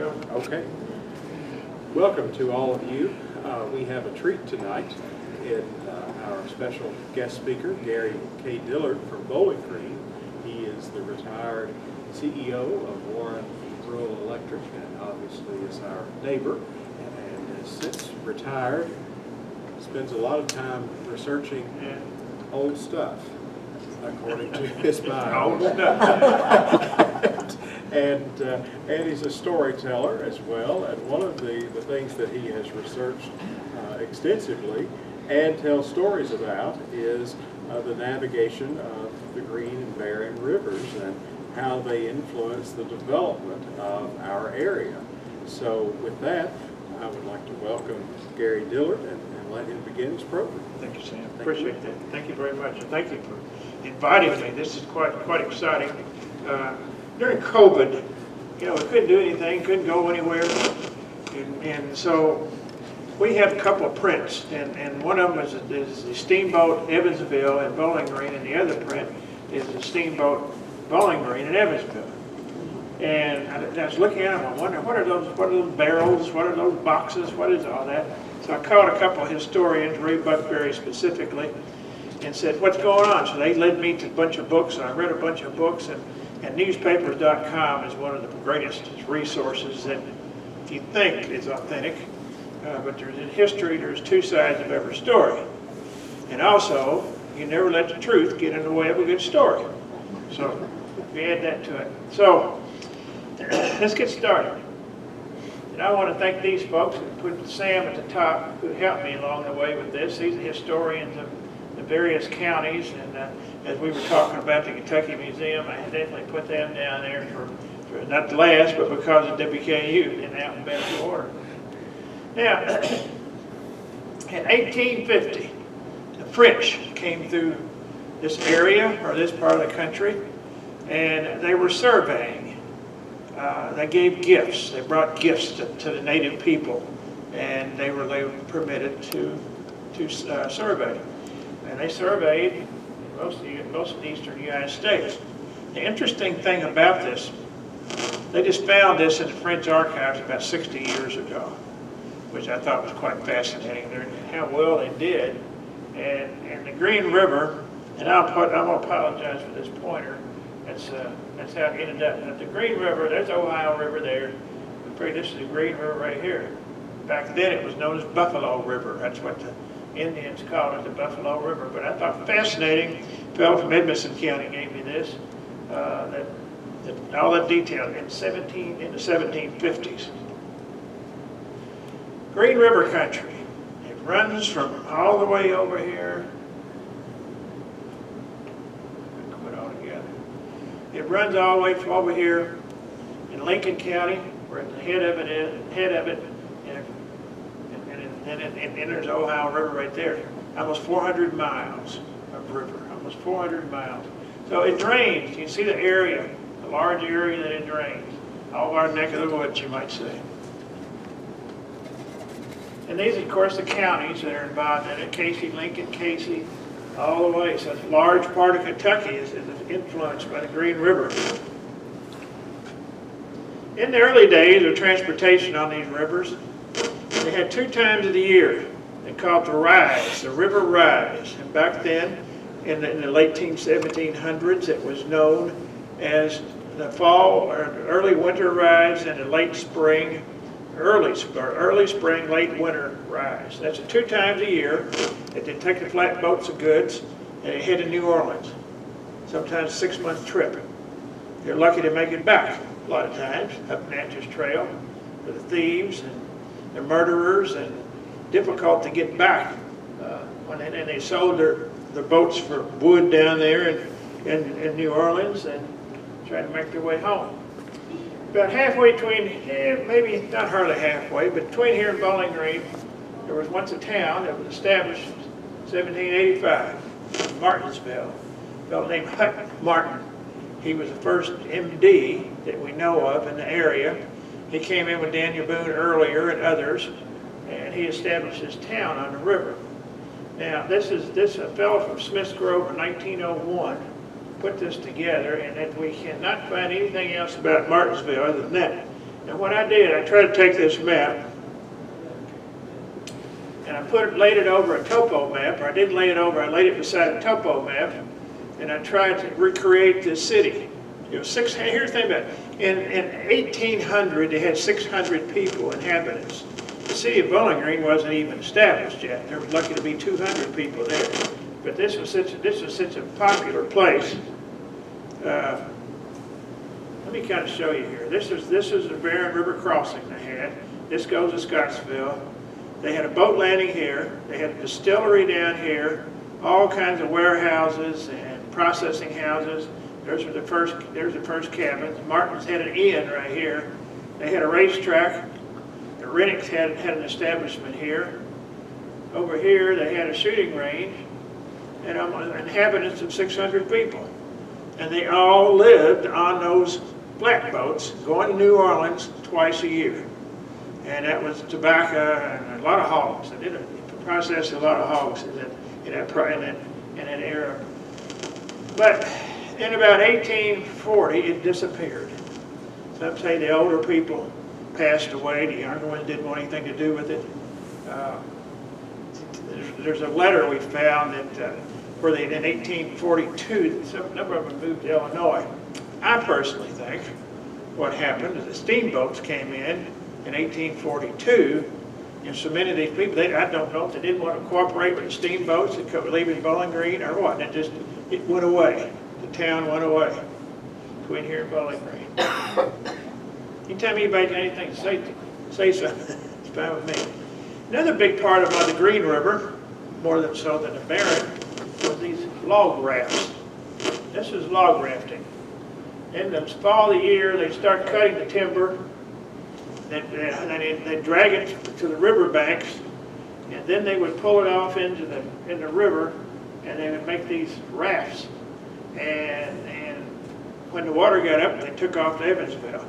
go. Okay. Welcome to all of you. We have a treat tonight in our special guest speaker, Gary K. Dillard from Bowling Green. He is the retired CEO of Warren Rural Electric and obviously is our neighbor, and has since retired, spends a lot of time researching old stuff, according to his bio. Old stuff. And he's a storyteller as well, and one of the things that he has researched extensively and tells stories about is the navigation of the Green and Barren rivers and how they influence the development of our area. So with that, I would like to welcome Gary Dillard and let him begin his program. Thank you, Sam. Appreciate that. Thank you very much, and thank you for inviting me. This is quite exciting. During COVID, we couldn't do anything, couldn't go anywhere, and so we have a couple of prints, and one of them is the Steamboat Evansville and Bowling Green, and the other print is the Steamboat Bowling Green in Evansville. And I was looking at them, I wonder, what are those barrels, what are those boxes, what is all that? So I called a couple of historians, Ray Buckberry specifically, and said, what's going on? So they led me to a bunch of books, and I read a bunch of books, and newspapers.com is one of the greatest resources that you think is authentic, but in history, there's two sides of every story. And also, you never let the truth get in the way of a good story. So we add that to it. So let's get started. And I want to thank these folks who put Sam at the top, who helped me along the way with this. These are historians of the various counties, and as we were talking about the Kentucky Museum, I definitely put them down there for not last, but because of WKU in alphabetical order. Now, in 1850, the French came through this area, or this part of the country, and they were surveying. They gave gifts. They brought gifts to the native people, and they were permitted to survey. And they surveyed most of the eastern United States. The interesting thing about this, they just found this in the French archives about 60 years ago, which I thought was quite fascinating. How well they did. And the Green River, and I'm going to apologize for this pointer. That's how it ended up. At the Green River, there's the Ohio River there. This is the Green River right here. Back then it was known as Buffalo River. That's what the Indians called it, the Buffalo River. But I thought fascinating. A fellow from Edmonson County gave me this. All that detail in the 1750s. Green River country. It runs from all the way over here. Quit altogether. It runs all the way from over here in Lincoln County, where the head of it, and there's the Ohio River right there. Almost 400 miles of river. Almost 400 miles. So it drains. You can see the area, the large area that it drains. All of our neck of the woods, you might say. And these, of course, the counties that are involved in it, Casey, Lincoln, Casey, all the way. So a large part of Kentucky is influenced by the Green River. In the early days of transportation on these rivers, they had two times of the year. They called it the rise, the river rise. And back then, in the late 1700s, it was known as the fall or early winter rise and the late spring, early spring, late winter rise. That's two times a year that they take the flatboats of goods and they head to New Orleans. Sometimes a 6-month trip. They're lucky to make it back a lot of times up Natchez Trail for the thieves and the murderers, and difficult to get back. And they sold their boats for wood down there in New Orleans and tried to make their way home. About halfway between, maybe not hardly halfway, but between here and Bowling Green, there was once a town that was established in 1785, Martinsville. A fellow named Hutton Martin. He was the first MD that we know of in the area. He came in with Daniel Boone earlier and others, and he established his town on the river. Now, this a fellow from Smith's Grove in 1901 put this together, and that we cannot find anything else about Martinsville other than that. And what I did, I tried to take this map, and I laid it over a topo map, or I didn't lay it over, I laid it beside a topo map, and I tried to recreate this city. You know, here's the thing about it. In 1800, they had 600 people, inhabitants. The city of Bowling Green wasn't even established yet. There was lucky to be 200 people there. But this was such a popular place. Let me kind of show you here. This is the Barren River crossing they had. This goes to Scottsville. They had a boat landing here. They had a distillery down here. All kinds of warehouses and processing houses. There's the first cabins. Martin's had an inn right here. They had a racetrack. The Rennicks had an establishment here. Over here, they had a shooting range, and inhabitants of 600 people. And they all lived on those flatboats going to New Orleans twice a year. And that was tobacco and a lot of hogs. They did process a lot of hogs in that era. But in about 1840, it disappeared. Some say the older people passed away. The younger ones didn't want anything to do with it. There's a letter we found that where they, in 1842, some number of them moved to Illinois. I personally think what happened is the steamboats came in 1842, and so many of these people, I don't know if they didn't want to cooperate with the steamboats that could leave in Bowling Green or what. It went away. The town went away between here and Bowling Green. Anytime anybody's got anything to say something, it's fine with me. Another big part about the Green River, more than so than the Barren, was these log rafts. This is log rafting. In the fall of the year, they start cutting the timber, and they drag it to the river banks, and then they would pull it off into the river, and they would make these rafts. And when the water got up, they took off to Evansville.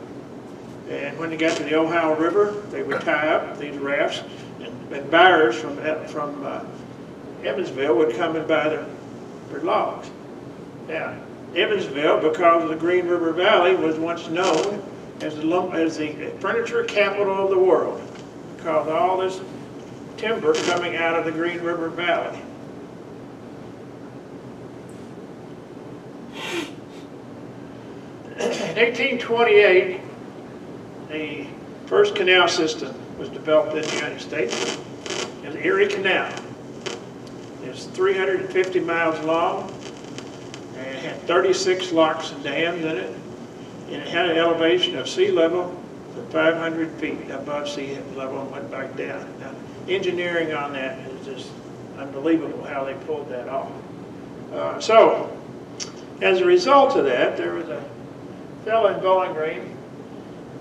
And when they got to the Ohio River, they would tie up these rafts, and buyers from Evansville would come and buy their logs. Now, Evansville, because of the Green River Valley, was once known as the furniture capital of the world, because of all this timber coming out of the Green River Valley. In 1828, the first canal system was developed in the United States. It was the Erie Canal. It's 350 miles long, and it had 36 locks and dams in it, and it had an elevation of sea level to 500 feet above sea level and went back down. Now, engineering on that is just unbelievable how they pulled that off. So, as a result of that, there was a fellow in Bowling Green,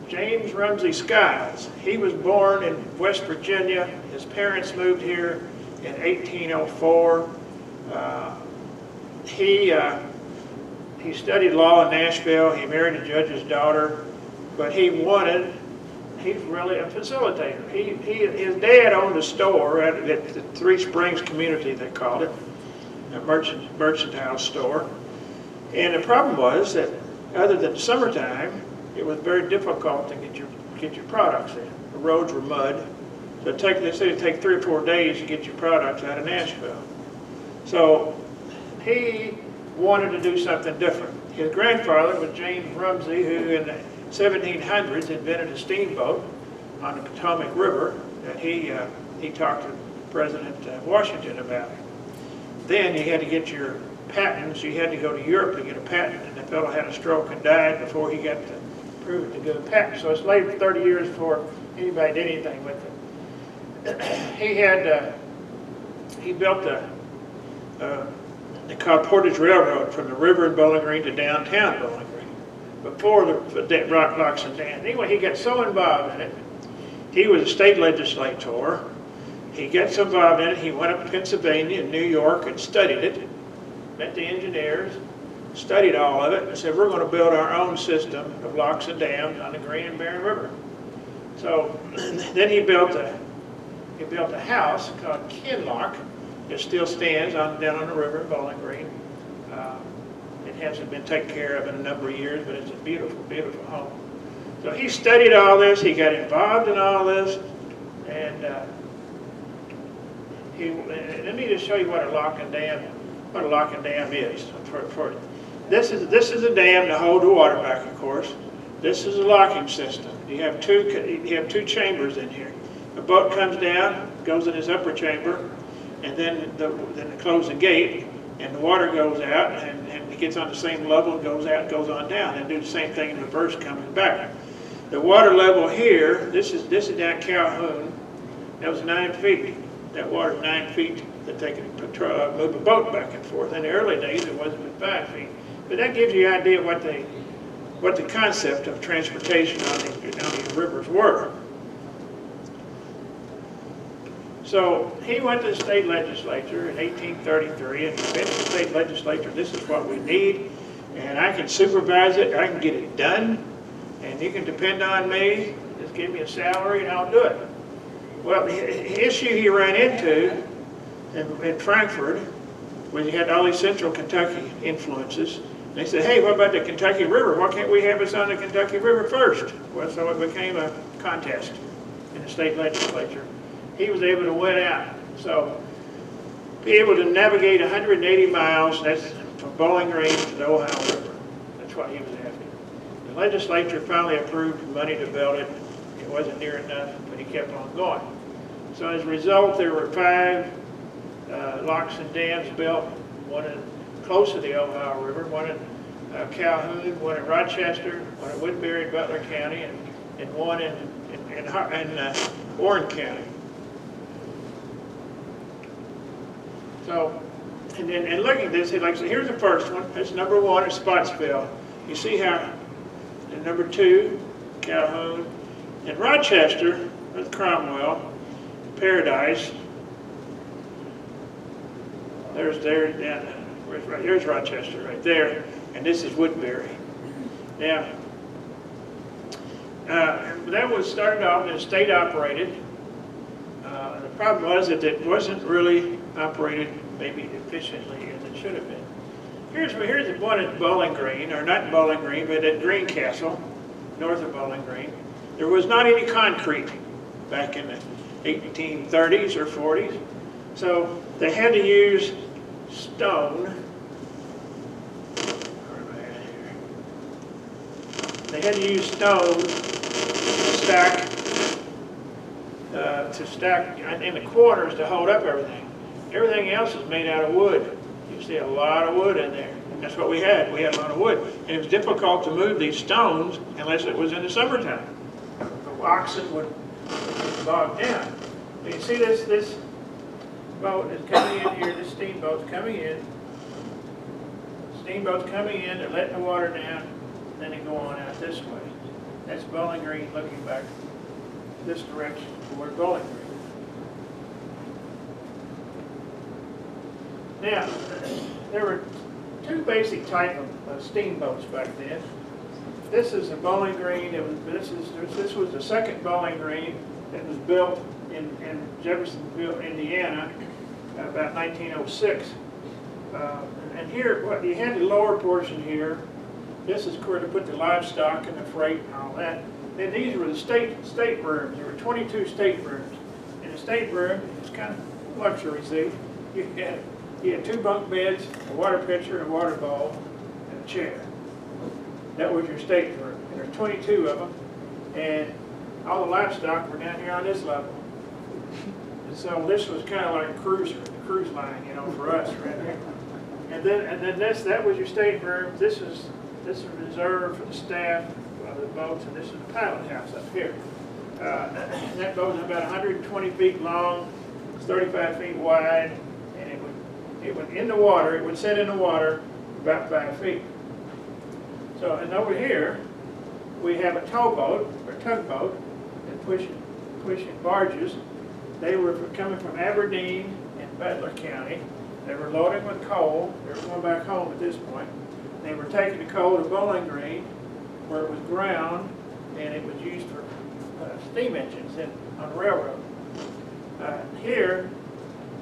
James Rumsey Skiles. He was born in West Virginia. His parents moved here in 1804. He studied law in Nashville. He married a judge's daughter, but he's really a facilitator. His dad owned a store at the Three Springs community, they called it, a mercantile store. And the problem was that other than summertime, it was very difficult to get your products in. The roads were mud. So they said it'd take 3 or 4 days to get your products out of Nashville. So he wanted to do something different. His grandfather was James Rumsey, who in the 1700s invented a steamboat on the Potomac River that he talked to President Washington about. Then you had to get your patents. You had to go to Europe to get a patent, and the fellow had a stroke and died before he got to prove it to get a patent. So it's later 30 years before anybody did anything with it. He built they called Portage Railroad from the river in Bowling Green to downtown Bowling Green before the rock locks and dams. Anyway, he got so involved in it. He was a state legislator. He got so involved in it, he went up to Pennsylvania and New York and studied it, met the engineers, studied all of it, and said, we're going to build our own system of locks and dams on the Green and Barren River. So then he built a house called Kinloch. It still stands down on the river in Bowling Green. It hasn't been taken care of in a number of years, but it's a beautiful, beautiful home. So he studied all this, he got involved in all this, and let me just show you what a locking dam is. This is a dam to hold the water back, of course. This is a locking system. You have two chambers in here. The boat comes down, goes in this upper chamber, and then it closes the gate, and the water goes out, and it gets on the same level, goes out, goes on down, and do the same thing in reverse coming back. The water level here, this is down Calhoun. That was 9 feet. That water's 9 feet that they can move a boat back and forth. In the early days, it wasn't but 5 feet. But that gives you an idea what the concept of transportation on these rivers were. So he went to the state legislature in 1833 and convinced the state legislature, this is what we need, and I can supervise it, I can get it done, and you can depend on me, just give me a salary and I'll do it. Well, the issue he ran into in Frankfort was he had all these central Kentucky influences. They said, hey, what about the Kentucky River? Why can't we have us on the Kentucky River first? Well, so it became a contest in the state legislature. He was able to win out. So, be able to navigate 180 miles, that's from Bowling Green to the Ohio River. That's what he was after. The legislature finally approved money to build it. It wasn't near enough, but he kept on going. So as a result, there were 5 locks and dams built, one close to the Ohio River, one in Calhoun, one in Rochester, one in Woodbury, Butler County, and one in Warren County. So, and looking at this, like, so here's the first one. That's number 1 at Spotsville. You see how, and number 2, Calhoun, and Rochester with Cromwell, Paradise. There's Rochester right there, and this is Woodbury. Now, that was started off as state operated. The problem was that it wasn't really operated maybe efficiently as it should have been. Here's the one at Bowling Green, or not Bowling Green, but at Greencastle, north of Bowling Green. There was not any concrete back in the 1830s or 40s, so they had to use stone. They had to use stone to stack in the corners to hold up everything. Everything else is made out of wood. You see a lot of wood in there. And that's what we had. We had a lot of wood. And it was difficult to move these stones unless it was in the summertime. The oxen would bog down. You see this boat is coming in here, this steamboat's coming in. Steamboat's coming in, they're letting the water down, then they go on out this way. That's Bowling Green looking back this direction toward Bowling Green. Now, there were 2 basic type of steamboats back then. This is a Bowling Green. This was the second Bowling Green that was built in Jeffersonville, Indiana, about 1906. And here, you had the lower portion here. This is where to put the livestock and the freight and all that. Then these were the state rooms. There were 22 state rooms. In the state room, it's kind of luxury, see? You had 2 bunk beds, a water pitcher, a water bowl, and a chair. That was your state room. And there's 22 of them. And all the livestock were down here on this level. And so this was kind of like a cruise line, you know, for us right here. And then that was your state room. This is reserved for the staff of the boats, and this is the pilot house up here. That boat is about 120 feet long, it's 35 feet wide, and it would in the water. It would set in the water about 5 feet. So, and over here we have a towboat or tugboat and pushing barges. They were coming from Aberdeen and Butler County. They were loading with coal. They were going back home at this point. They were taking the coal to Bowling Green, where it was ground, and it was used for steam engines on the railroad. Here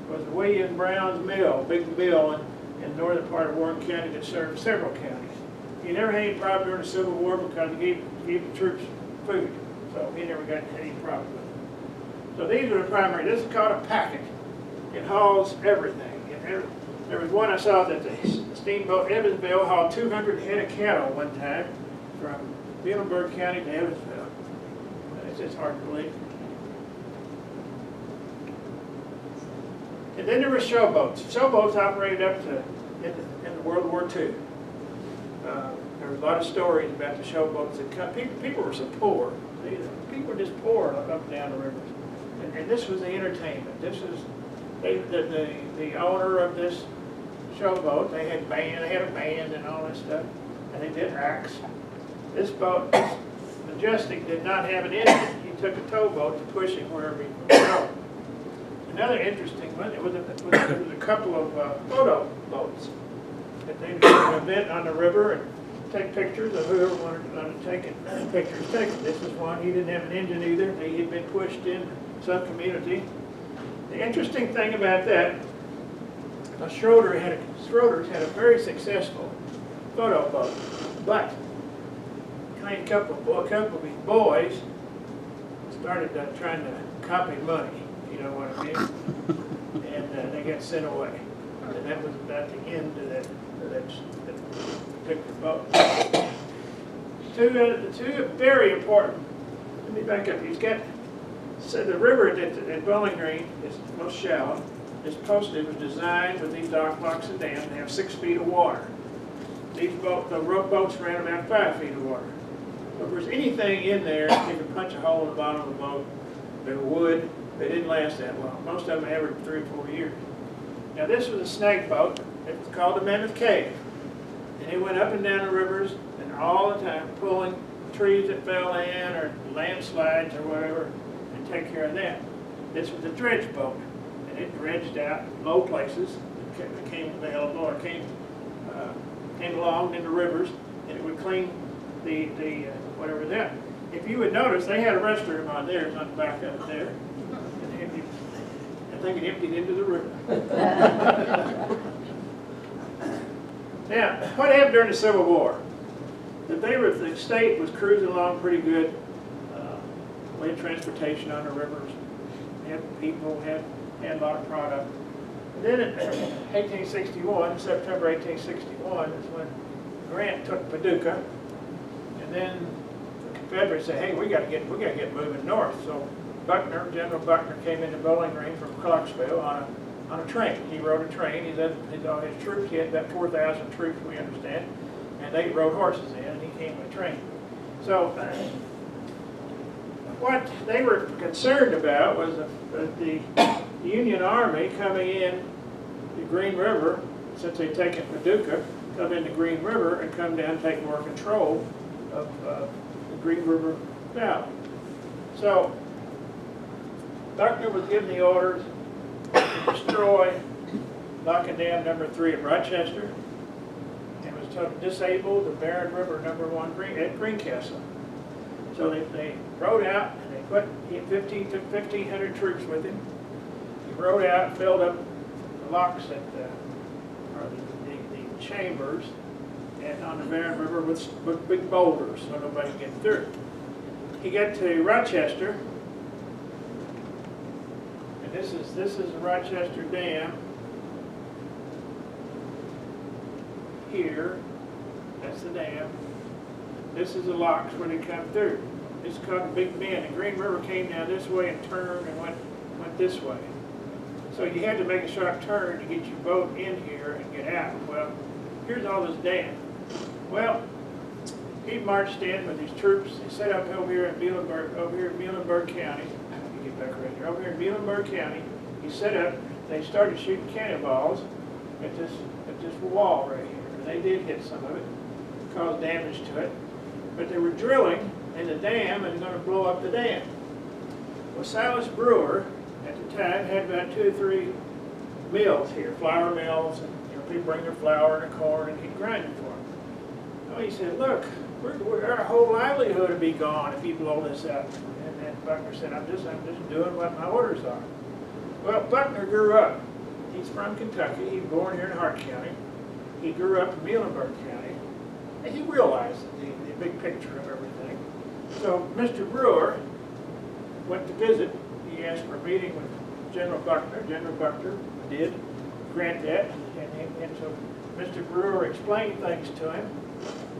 was William Brown's mill, big mill in the northern part of Warren County that served several counties. He never had any problem during the Civil War because he gave the troops food. So he never got any problem with it. So these are the primary. This is called a packet. It hauls everything. There was one I saw that the steamboat Evansville hauled 200 head of cattle one time from Dillard County to Evansville. It's just hard to believe. And then there were showboats. Showboats operated up to in World War II. There was a lot of stories about the showboats that come. People were so poor. People were just poor up and down the rivers. And this was the entertainment. This is the owner of this showboat. They had a band and all that stuff, and they did acts. This boat, Majestic, did not have an engine. He took a towboat to push him wherever he would go. Another interesting one, it was a couple of photo boats that they would do an event on the river and take pictures of whoever wanted to take pictures taken. This is one. He didn't have an engine either. He had been pushed in some community. The interesting thing about that, Schroeder's had a very successful photo boat, but a couple of these boys started trying to copy money, you know what I mean, and they got sent away. And that was about the end of that particular boat. Two very important, let me back up, so the river at Bowling Green is most shallow. It was designed with these dock blocks and dams to have 6 feet of water. The rope boats ran about 5 feet of water. So if there's anything in there, you could punch a hole in the bottom of the boat. They were wood. They didn't last that long. Most of them averaged 3 or 4 years. Now this was a snake boat. It was called the Mammoth Cave. And it went up and down the rivers and all the time pulling trees that fell in or landslides or whatever and take care of that. This was a dredge boat. And it dredged out low places that became available or came along in the rivers, and it would clean the whatever that. If you would notice, they had a restroom on theirs on the back of it there. And I think it emptied into the river. Now, what happened during the Civil War? The state was cruising along pretty good. We had transportation on the rivers. We had people, had a lot of product. And then in 1861, September 1861, is when Grant took Paducah, and then the Confederates said, "Hey, we got to get moving north." So General Buckner, came into Bowling Green from Clarksville on a train. He rode a train. He had all his troops. He had about 4,000 troops, we understand, and they rode horses in, and he came with a train. So what they were concerned about was the Union Army coming in the Green River, since they'd taken Paducah, come into Green River and come down and take more control of the Green River Valley. So Buckner was given the orders to destroy Lock and Dam number 3 at Rochester, and was to disable the Barren River number 1 at Greencastle. So they rode out, and he took 1,500 troops with him. He rode out and filled up the locks or the chambers on the Barren River with big boulders so nobody could get through. He got to Rochester, and this is the Rochester Dam here. That's the dam. This is the locks where they come through. It's called a Big Bend. The Green River came down this way and turned and went this way. So you had to make a sharp turn to get your boat in here and get out. Well, here's all this dam. Well, he marched in with his troops. He set up over here in Muhlenberg County. Let me get back right here. Over here in Muhlenberg County, he set up. They started shooting cannonballs at this wall right here. And they did hit some of it, caused damage to it. But they were drilling in the dam and going to blow up the dam. Well, Silas Brewer at the time had about 2 or 3 mills here, flour mills, and people bring their flour and their corn, and he'd grind it for them. Well, he said, "Look, our whole livelihood would be gone if you blow this up." And Buckner said, "I'm just doing what my orders are." Well, Buckner grew up. He's from Kentucky. He was born here in Hart County. He grew up in Muhlenberg County, and he realized the big picture of everything. So Mr. Brewer went to visit. He asked for a meeting with General Buckner. General Buckner did grant that, and so Mr. Brewer explained things to him,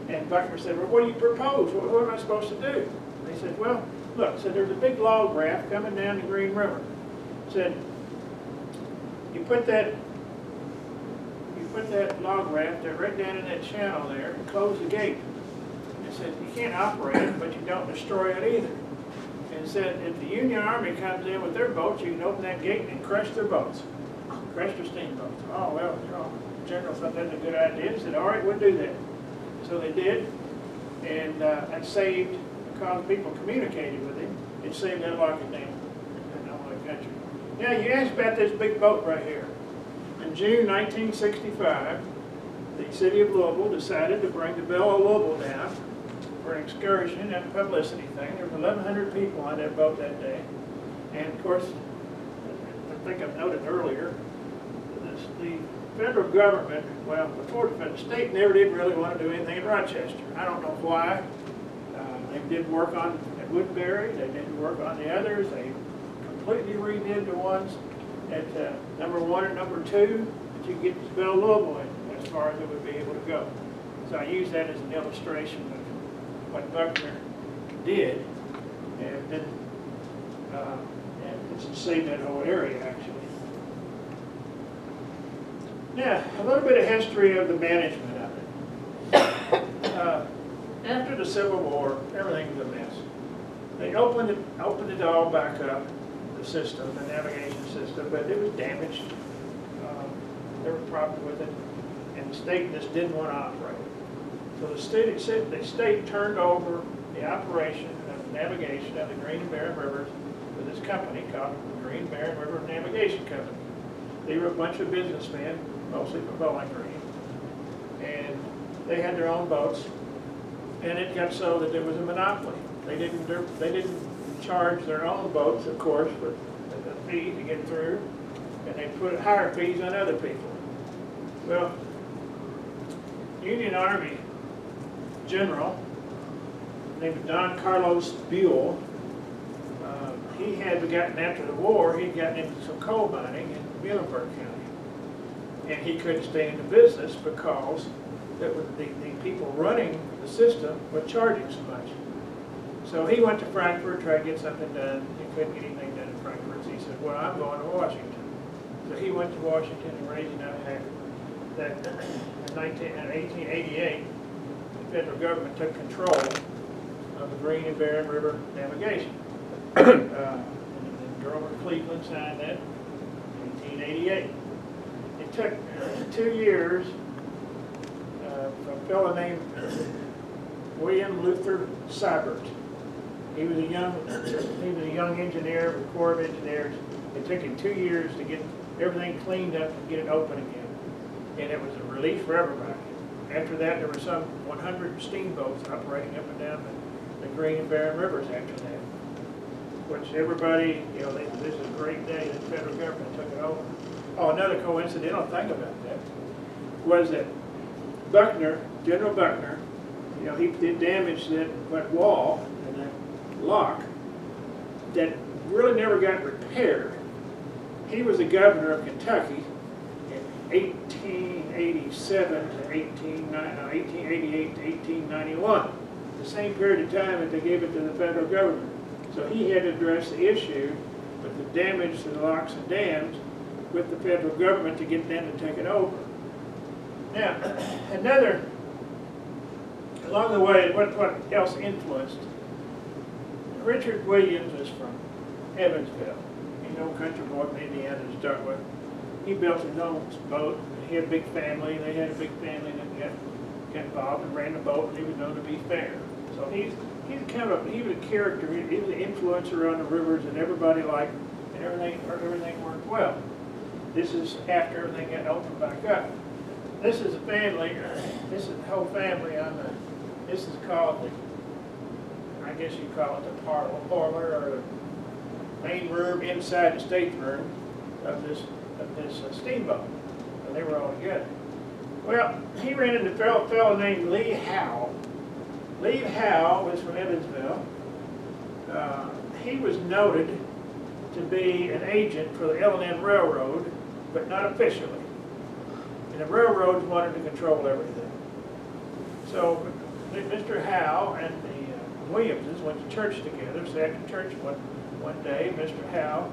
and Buckner said, well, what do you propose? What am I supposed to do? And he said, well, look, said there's a big log raft coming down the Green River. Said, you put that log raft there right down in that channel there and close the gate. And said, you can't operate it, but you don't destroy it either. And said, if the Union Army comes in with their boats, you can open that gate and crush their boats, crush their steamboats. Oh, well, General thought that was a good idea. He said, all right, we'll do that. So they did, and that saved, because people communicated with him, it saved that locking down in all that country. Now, you asked about this big boat right here. In June 1965, the city of Louisville decided to bring the Belle of Louisville down for an excursion and a publicity thing. There were 1,100 people on that boat that day. And of course, I think I've noted earlier, the federal government, well, before the state never did really want to do anything in Rochester. I don't know why. They didn't work on at Woodbury. They didn't work on the others. They completely redid the ones at number 1 and number 2 that you get to Belle Louisville in, as far as it would be able to go. So I use that as an illustration of what Buckner did, and then and it's saved that whole area actually. Now, a little bit of history of the management of it. After the Civil War, everything was a mess. They opened it all back up, the system, the navigation system, but it was damaged. There were problems with it, and the state just didn't want to operate. So the state turned over the operation of the navigation of the Green and Barren Rivers to this company called the Green Barren River Navigation Company. They were a bunch of businessmen, mostly from Bowling Green, and they had their own boats, and it got so that there was a monopoly. They didn't charge their own boats, of course, with a fee to get through, and they put higher fees on other people. Well, Union Army general named Don Carlos Buell, he had gotten, after the war, he'd gotten into some coal mining in Muhlenberg County. And he couldn't stay in the business because the people running the system were charging so much. So he went to Frankfurt, tried to get something done. He couldn't get anything done in Frankfurt. So he said, well, I'm going to Washington. So he went to Washington and raised enough heck that in 1888, the federal government took control of the Green and Barren River navigation. And Grover Cleveland signed that in 1888. It took 2 years for a fellow named William Luther Seibert. He was a young engineer with the Corps of Engineers. It took him 2 years to get everything cleaned up and get it open again. And it was a relief for everybody. After that, there were some 100 steamboats operating up and down the Green and Barren Rivers after that. Which everybody, this is a great day that the federal government took it over. Oh, another coincidental thing about that was that Buckner, General Buckner, he did damage that wall and that lock that really never got repaired. He was the governor of Kentucky in 1887 to 1888 to 1891, the same period of time that they gave it to the federal government. So he had to address the issue with the damage to the locks and dams with the federal government to get them to take it over. Now, along the way, what else influenced? Richard Williams was from Evansville. He's an old country boy from Indiana to start with. He built his own boat. He had a big family. They had a big family that got involved and ran the boat, and he was known to be fair. So he was a character. He was an influencer on the rivers, and everybody liked, and everything worked well. This is after everything got opened back up. This is a family. This is the whole family on the. This is called I guess you call it the parlor or the main room inside the stateroom of this steamboat. So they were all together. Well, he ran into a fellow named Lee Howe. Lee Howe was from Evansville, he was noted to be an agent for the L&N Railroad, but not officially. And the railroads wanted to control everything. So Mr. Howe and the Williamses went to church together. So after church one day, Mr. Howe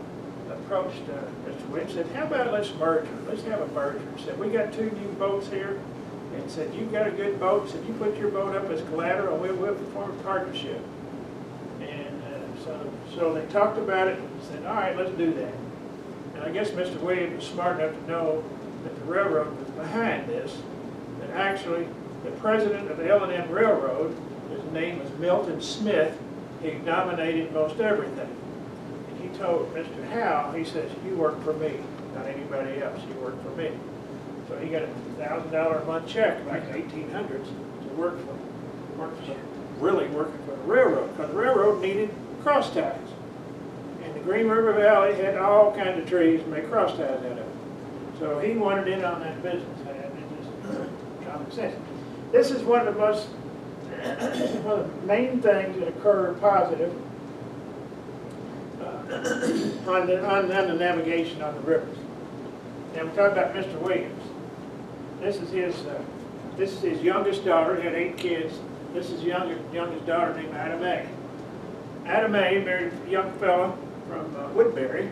approached Mr. Williams and said, how about let's merge? Let's have a merger. He said, we got 2 new boats here. And said, you've got a good boat. Said, you put your boat up as collateral, we'll form a partnership. And so they talked about it and said, all right, let's do that. And I guess Mr. Williams was smart enough to know that the railroad was behind this, that actually the president of the L&N Railroad, his name was Milton Smith, he nominated most everything. And he told Mr. Howe, he says, you work for me, not anybody else, you work for me. So he got a $1,000 a month check back in the 1800s to work for the railroad, because the railroad needed cross ties. And the Green River Valley had all kinds of trees to make cross ties out of. So he wanted in on that business, and it just common sense. This is one of the most, one of the main things that occur positive on the navigation on the rivers. Now we talk about Mr. Williams. This is his youngest daughter. He had 8 kids. This is his youngest daughter named Ada Mae. Ada Mae married a young fella from Woodbury,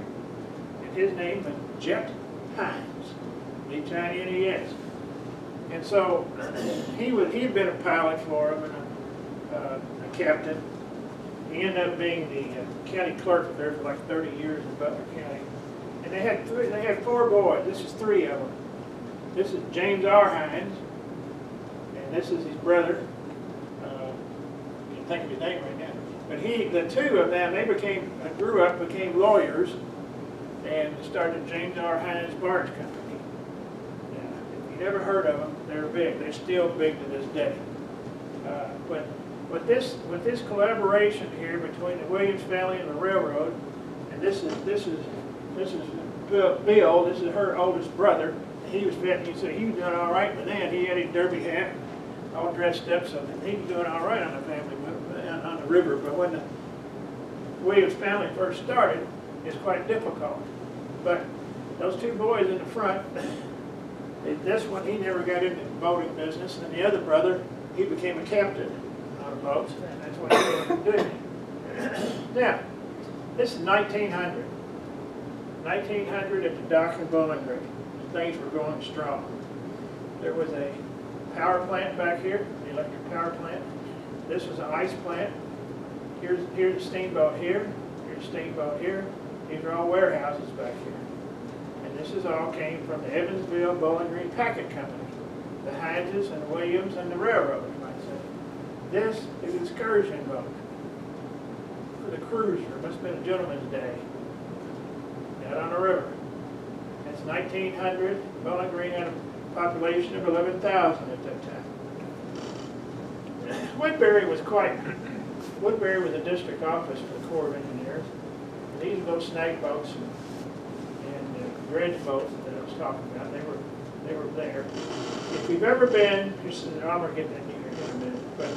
and his name was Jet Hines, H-I-N-E-S. And so he'd been a pilot for him and a captain. He ended up being the county clerk there for like 30 years in Butler County. And they had 4 boys. This is 3 of them. This is James R. Hines, and this is his brother. Can't think of his name right now. But the 2 of them, they grew up, became lawyers, and started James R. Hines Barge Company. If you've never heard of them, they're big. They're still big to this day. But with this collaboration here between the Williams family and the railroad, and this is Bill. This is her oldest brother. He was fit. He said he was doing all right with that. He had his derby hat, all dressed up, so he was doing all right on the family on the river. But when the Williams family first started, it's quite difficult. But those 2 boys in the front, this one he never got into the boating business, and the other brother he became a captain on the boats, and that's what he wanted to do. Now, this is 1900. 1900 at the dock in Bowling Green. Things were going strong. There was a power plant back here, the electric power plant. This was an ice plant. Here's a steamboat here. Here's a steamboat here. These are all warehouses back here. And this is all came from the Evansville Bowling Green Packet Company. The Hineses and the Williams and the railroad, you might say. This is an excursion boat for the cruiser. It must have been a gentleman's day. Out on the river. It's 1900. Bowling Green had a population of 11,000 at that time. Woodbury was a district office for the Corps of Engineers. And these are those snag boats and dredge boats that I was talking about. They were there. If you've ever been, I'm going to get that here in a minute. But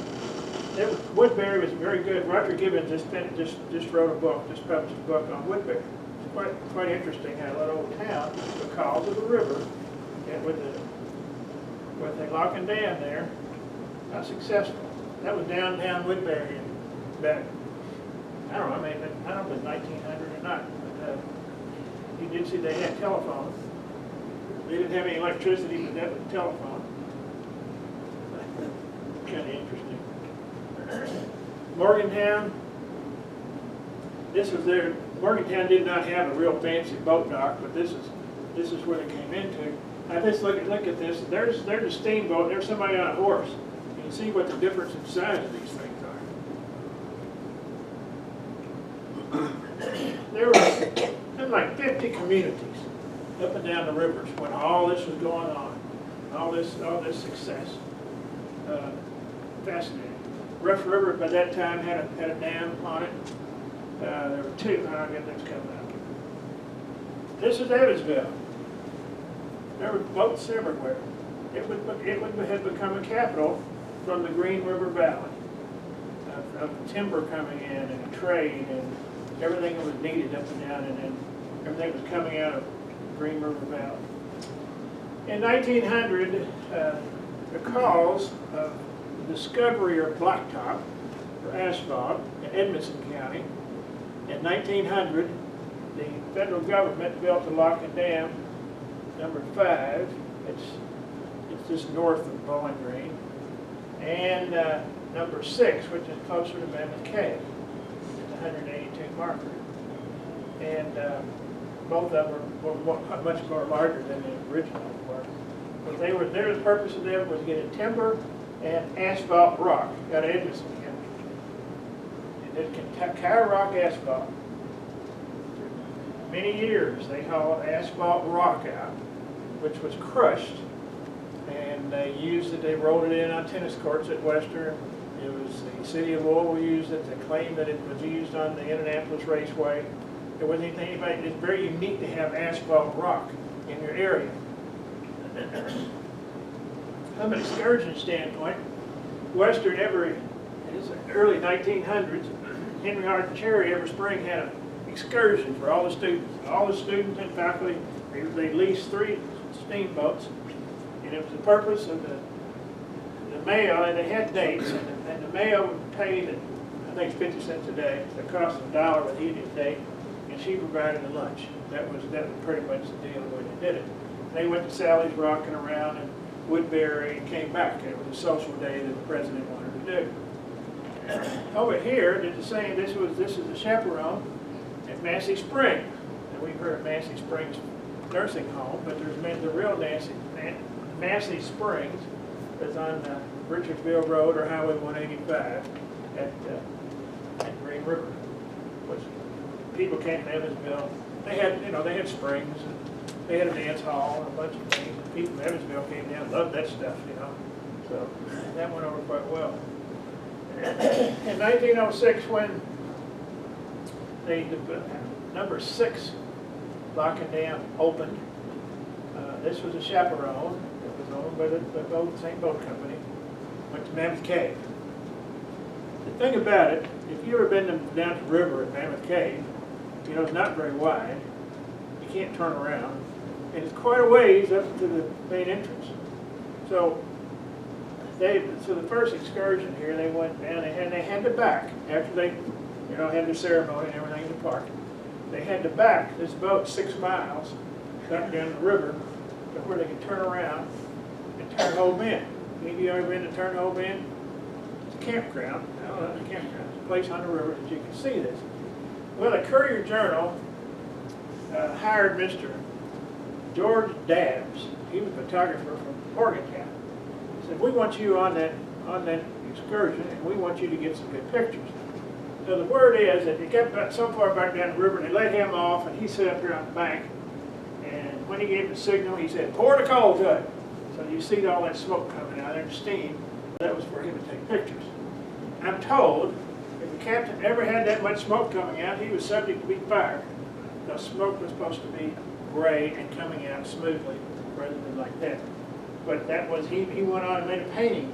Woodbury was very good. Roger Gibbons just wrote a book, just published a book on Woodbury. Quite interesting how that old town, because of the river, and with the lock and dam there, not successful. That was downtown Woodbury back, I don't know, I don't know if it was 1900 or not, but you did see they had telephone. They didn't have any electricity, but that was telephone. Kind of interesting. Morgantown, this was their. Morgantown did not have a real fancy boat dock, but this is where they came into. Now just look at this. There's a steamboat. There's somebody on a horse. You can see what the difference in size of these things are. There were like 50 communities up and down the rivers when all this was going on. All this success. Fascinating. Rough River by that time had a dam on it. There were 2. I'll get those coming up. This is Evansville. There were boats everywhere. It had become a capital from the Green River Valley of timber coming in and trade and everything that was needed up and down, and then everything was coming out of Green River Valley. In 1900, because of the discovery of blacktop or asphalt in Edmonson County, in 1900, the federal government built the Lock and Dam number 5. It's just north of Bowling Green, and number 6, which is closer to Mammoth Cave. It's 182 marker, and both of them were much more larger than the original were. But the purpose of them was getting timber and asphalt rock out of Edmonson County. It did Cow Rock asphalt. For many years they hauled asphalt rock out, which was crushed, and they used it. They rolled it in on tennis courts at Western. It was the city of Louisville used it. They claimed that it was used on the Indianapolis Raceway. There wasn't anything about it. It's very unique to have asphalt rock in your area. From an excursion standpoint, Western in the early 1900s, Henry Hardin Cherry every spring had an excursion for all the students. All the students and faculty, they leased 3 steamboats, and it was the purpose of the mail, and they had dates, and the mail would pay, I think it's 50 cents a day. It cost $1 with eating date, and she provided the lunch. That was pretty much the deal the way they did it. They went to Sally's rocking around in Woodbury and came back. It was a social day that the president wanted to do. Over here, did the same. This is the chaperone at Massey Springs. And we've heard of Massey Springs nursing home, but there's the real Massey Springs is on Richardsville Road or Highway 185 at Green River. Which people came to Evansville. They had springs. And they had a dance hall and a bunch of things. People from Evansville came down and loved that stuff, So that went over quite well. In 1906, when the number 6 Lock and Dam opened, this was a chaperone. It was owned by the same boat company. Went to Mammoth Cave. The thing about it, if you've ever been down to the river at Mammoth Cave, it's not very wide. You can't turn around. And it's quite a ways up to the main entrance. So the first excursion here, they went down, they had to back after they, had their ceremony and everything in the park. They had to back this boat 6 miles up down the river to where they could turn around and turn Hole Bend. Any of you ever been to Turn Hole Bend? It's a campground. I don't know, it's a campground. It's a place on the river that you can see this. Well, the Courier Journal hired Mr. George Dabbs. He was a photographer from Morgantown. He said, we want you on that excursion, and we want you to get some good pictures. So the word is that they got so far back down the river, and they let him off, and he sat up here on the bank, and when he gave the signal, he said, pour the coal to it. So you see all that smoke coming out there, and steam. That was for him to take pictures. I'm told, if the captain ever had that much smoke coming out, he was subject to be fired. The smoke was supposed to be gray and coming out smoothly rather than like that. But that was, he went on and made a painting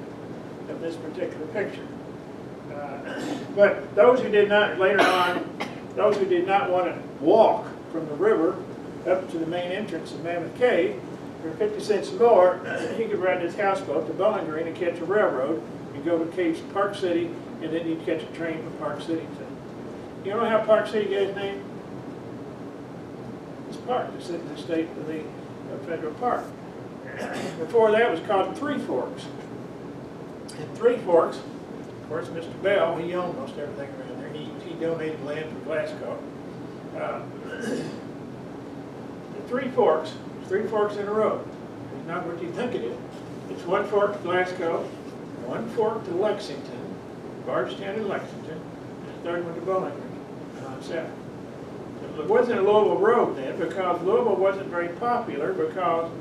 of this particular picture. But those who did not, later on, those who did not want to walk from the river up to the main entrance of Mammoth Cave, for 50 cents more, he could ride his houseboat to Bowling Green and catch a railroad and go to Caves Park City, and then he'd catch a train from Park City to. You know how Park City got its name? It's park. It's in the state of the federal park. Before that, it was called Three Forks. And Three Forks, of course, Mr. Bell, he owned most everything around there. He donated land for Glasgow. The Three Forks, Three Forks in a row. It's not what you think it is. It's one fork to Glasgow, one fork to Lexington, Bardstown and Lexington, and the third one to Bowling Green, on south. It wasn't a Louisville road then, because Louisville wasn't very popular because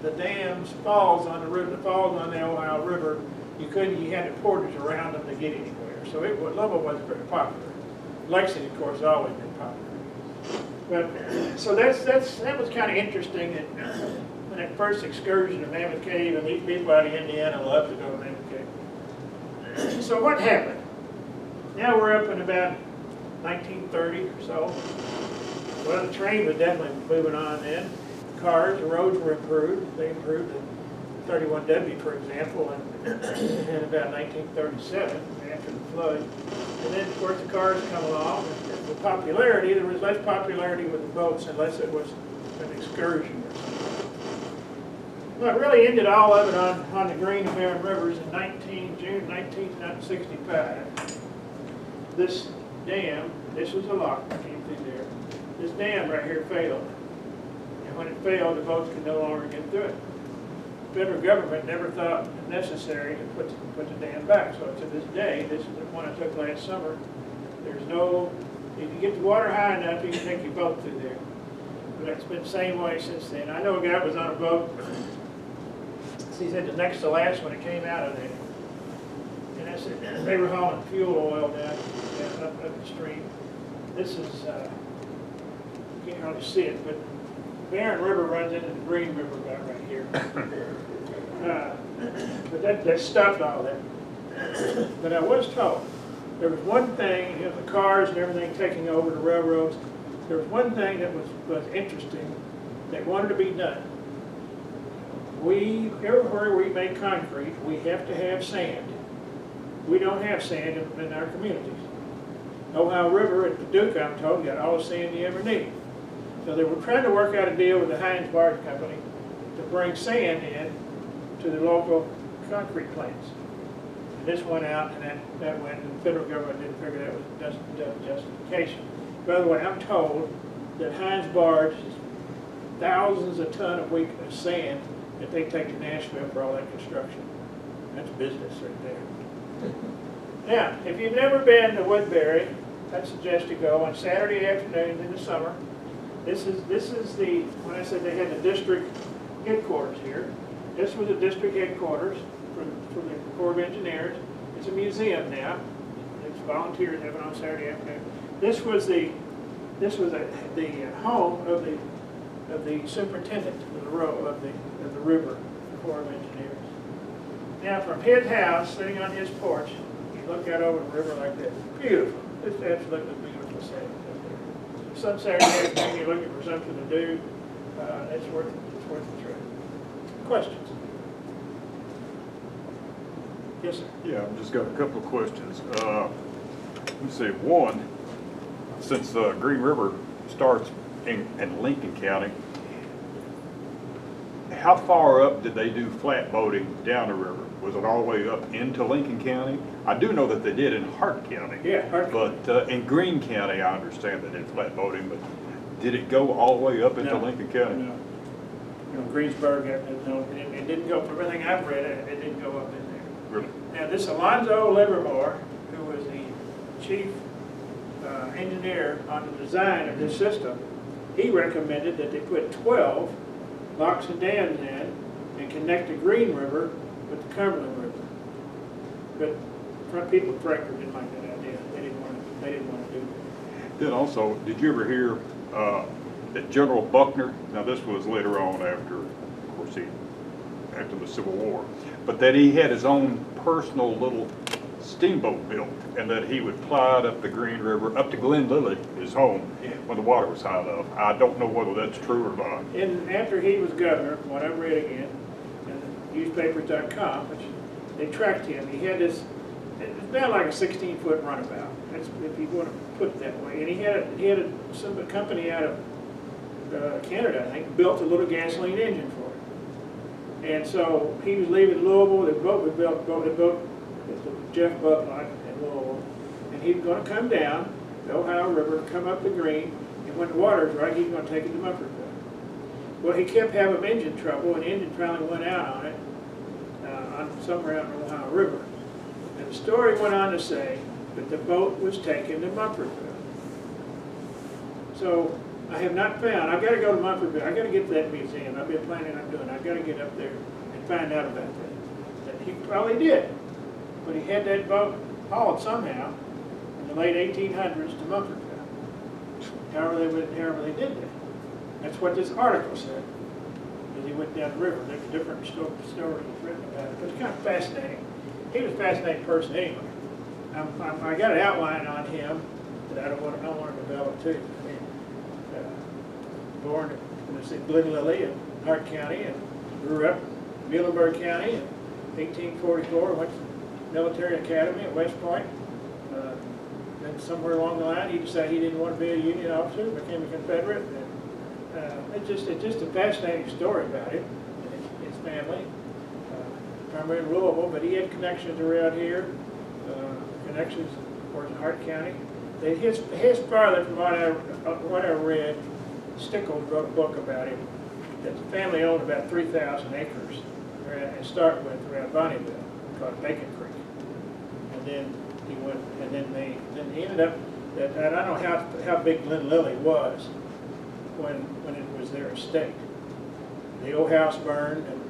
the dams, falls on the river, the falls on the Ohio River, you had to portage around them to get anywhere. So Louisville wasn't very popular. Lexington, of course, has always been popular. But so that was kind of interesting that when that first excursion to Mammoth Cave, and these people out of Indiana love to go to Mammoth Cave. So what happened? Now we're up in about 1930 or so. Well, the train was definitely moving on then. Cars, the roads were improved. They improved the 31W, for example, in about 1937 after the flood. And then, of course, the cars come along. And the popularity, there was less popularity with the boats unless it was an excursion or something. Well, it really ended all of it on the Green and Barren Rivers in June 1965. This dam, this was a lock that came through there. This dam right here failed. And when it failed, the boats could no longer get through it. The federal government never thought it necessary to put the dam back. So to this day, this is the one I took last summer. There's no, if you get the water high enough, you can take your boat through there. But it's been the same way since then. I know a guy was on a boat. He said the next to last when it came out of there. And I said, they were hauling fuel oil down up the stream. This is, you can't hardly see it, but Barren River runs into the Green River about right here. But that stopped all that. But I was told, there was one thing, you know, the cars and everything taking over the railroads, there was one thing that was interesting that wanted to be done. Everywhere we make concrete, we have to have sand. We don't have sand in our communities. Ohio River at Paducah, I'm told, got all the sand you ever need. So they were trying to work out a deal with the Heinz Barge Company to bring sand in to the local concrete plants. And this went out, and that went, and the federal government didn't figure that was justification. By the way, I'm told that Heinz Barge is thousands of tons of week of sand that they take to Nashville for all that construction. That's business right there. Now, if you've never been to Woodbury, I'd suggest you go on Saturday afternoons in the summer. This is the, when I said they had the district headquarters here, this was the district headquarters for the Corps of Engineers. It's a museum now. It's volunteers have it on Saturday afternoon. This was the home of the superintendent of the river, the Corps of Engineers. Now, from his house, sitting on his porch, you look out over the river like this. Beautiful. It's absolutely beautiful setting up there. Some Saturday afternoon, you're looking for something to do. It's worth the trip. Questions? Yes, sir. Yeah, I've just got a couple of questions. Let's see, one, since Green River starts in Lincoln County, how far up did they do flat boating down the river? Was it all the way up into Lincoln County? I do know that they did in Hart County. Yeah, Hart County. But in Greene County, I understand they did flat boating, but did it go all the way up into Lincoln County? No. You know, Greensburg, it didn't go, from everything I've read, it didn't go up in there. Really? Now, this Alonzo Livermore, who was the chief engineer on the design of this system, he recommended that they put 12 locks and dams in and connect the Green River with the Cumberland River. But people at Frankfurt didn't like that idea. They didn't want to do that. Then also, did you ever hear that General Buckner, now this was later on after, of course, after the Civil War, but that he had his own personal little steamboat built, and that he would ply it up the Green River, up to Glen Lily, his home, when the water was high enough. I don't know whether that's true or not. And after he was governor, from what I read again, and newspapers.com, which they tracked him, he had this, it's about like a 16-foot runabout. That's, if you want to put it that way. And he had some company out of Canada, I think, built a little gasoline engine for it. And so he was leaving Louisville. The boat was built. Jeff Bucklock in Louisville, and he was going to come down the Ohio River, come up the Green, and when the water's right, he was going to take it to Mumfordville. Well, he kept having engine trouble, and the engine finally went out on it, somewhere out in the Ohio River. And the story went on to say that the boat was taken to Mumfordville. So I have not found, I've got to go to Mumfordville, I've got to get to that museum, I've been planning on doing it, I've got to get up there and find out about that. That he probably did. But he had that boat hauled somehow in the late 1800s to Mumfordville. However they did that. That's what this article said. As he went down the river, there's different stories written about it. But it's kind of fascinating. He was a fascinating person anyway. I got an outline on him that I want to develop too. I mean, born in Glen Lily in Hart County and grew up in Muhlenberg County in 1844. Went to military academy at West Point. Then somewhere along the line, he decided he didn't want to be a Union officer, became a Confederate. And, it's just a fascinating story about him and his family. Primarily in Louisville, but he had connections around here. Connections, of course, in Hart County. His father, from what I read, Stickles wrote a book about him. That the family owned about 3,000 acres to start with around Bonneville, called Bacon Creek. And then he went, and then he ended up. That I don't know how big Glen Lily was when it was their estate. The old house burned, and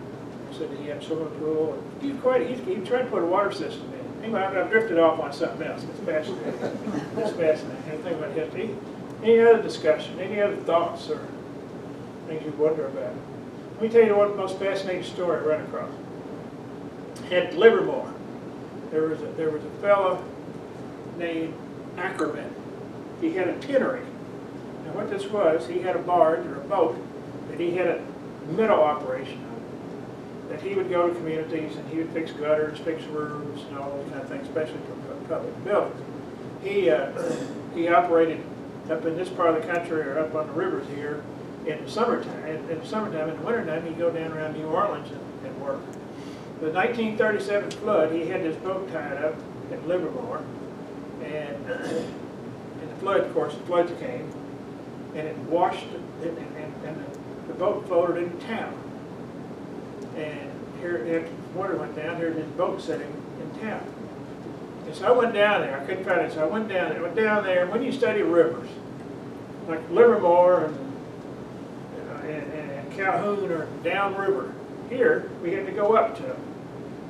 said that he had a swimming pool. He tried to put a water system in. Anyway, I've drifted off on something else. It's fascinating. It's fascinating. Anything about history? Any other discussion? Any other thoughts or things you wonder about? Let me tell you what the most fascinating story I ran across. At Livermore, there was a fellow named Ackerman. He had a tinnery. And what this was, he had a barge or a boat that he had a metal operation on. That he would go to communities and he would fix gutters, fix roofs, and all those kind of things, especially for public buildings. He operated up in this part of the country or up on the rivers here in the summertime. In the wintertime, he'd go down around New Orleans and work. The 1937 flood, he had this boat tied up at Livermore, and the flood, of course, the floods came, and it washed, and the boat floated into town. And here, after the water went down, here's his boat sitting in town. And so I went down there. I couldn't find it, so I went down there. And when you study rivers, like Livermore and Calhoun or downriver, here we had to go up to them.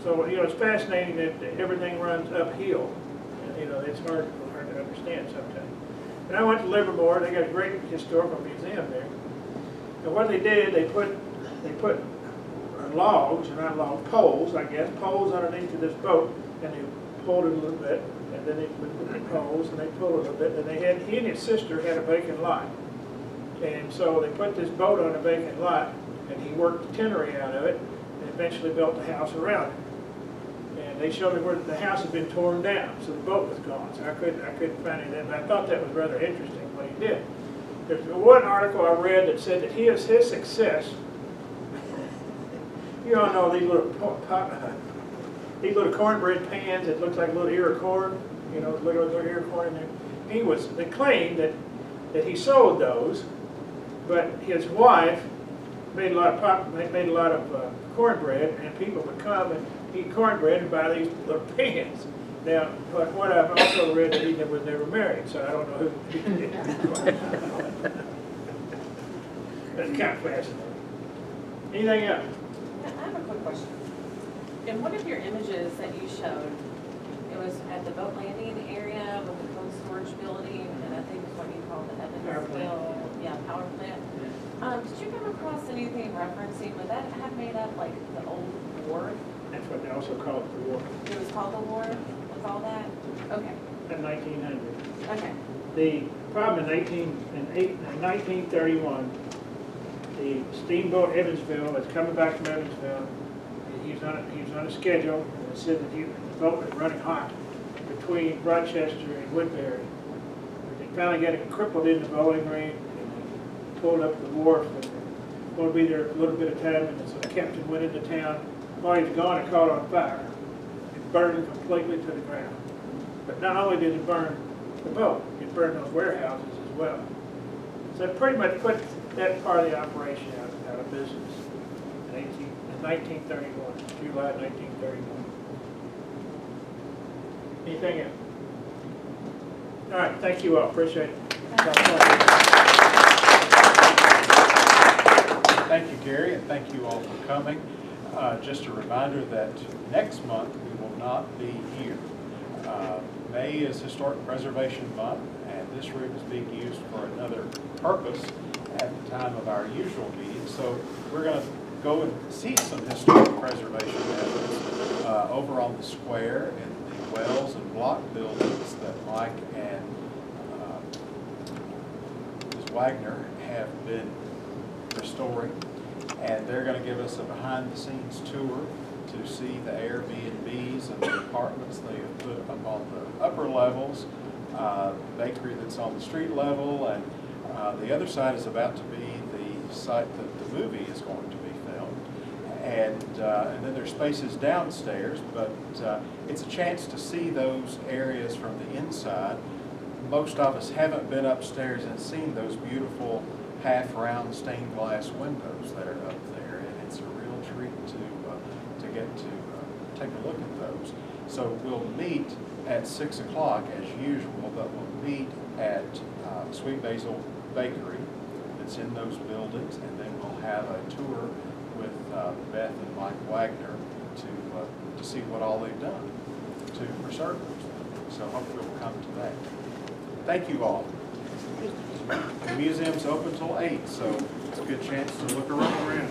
So it's fascinating that everything runs uphill. And, it's hard to understand sometimes. And I went to Livermore. They got a great historical museum there. And what they did, they put logs, or not logs, poles, I guess, poles underneath of this boat, and they pulled it a little bit, and then they put the poles, and they pulled it a little bit, and he and his sister had a vacant lot. And so they put this boat on a vacant lot, and he worked the tinnery out of it, and eventually built the house around it. And they showed me where the house had been torn down, so the boat was gone. So I couldn't find anything, but I thought that was rather interesting what he did. There's one article I read that said that his success. You all know these little cornbread pans that looks like a little ear of corn, little ear of corn in there. They claimed that he sold those, but his wife made a lot of cornbread, and people would come and eat cornbread and buy these little pans. Now, what I've also read that he was never married, so I don't know who. That's kind of fascinating. Anything else? I have a quick question. In one of your images that you showed, it was at the boat landing area with the cold storage building, and I think it's what you call the Evansville, power plant. Did you come across anything referencing, would that have made up like the old wharf? That's what they also call it, the wharf. It was called the wharf with all that? Okay. In 1900. Okay. The problem in 1931, the steamboat Evansville was coming back from Evansville. He was on a schedule, and it said that the boat was running hot between Rochester and Woodbury. They finally got it crippled in the Bowling Green, and they pulled up the wharf, and going to be there a little bit of time, and so the captain went into town. While he was gone, it caught on fire. It burned completely to the ground. But not only did it burn the boat, it burned those warehouses as well. So it pretty much put that part of the operation out of business in 1931, July 1931. Anything else? All right, thank you all. Appreciate it. Thank you, Gary, and thank you all for coming. Just a reminder that next month we will not be here. May is Historic Preservation Month, and this room is being used for another purpose at the time of our usual meeting. So we're going to go and see some historic preservation efforts over on the square in the wells and block buildings that Mike and Ms. Wagner have been restoring. And they're going to give us a behind-the-scenes tour to see the Airbnbs and the apartments they have put up on the upper levels, bakery that's on the street level, and the other side is about to be the site that the movie is going to be filmed. And then there's spaces downstairs, but it's a chance to see those areas from the inside. Most of us haven't been upstairs and seen those beautiful half-round stained glass windows that are up there, and it's a real treat to get to take a look at those. So we'll meet at 6 o'clock as usual, but we'll meet at Sweet Basil Bakery that's in those buildings, and then we'll have a tour with Beth and Mike Wagner to see what all they've done to preserve those things. So hopefully we'll come to that. Thank you all. The museum's open till 8, so it's a good chance to look around.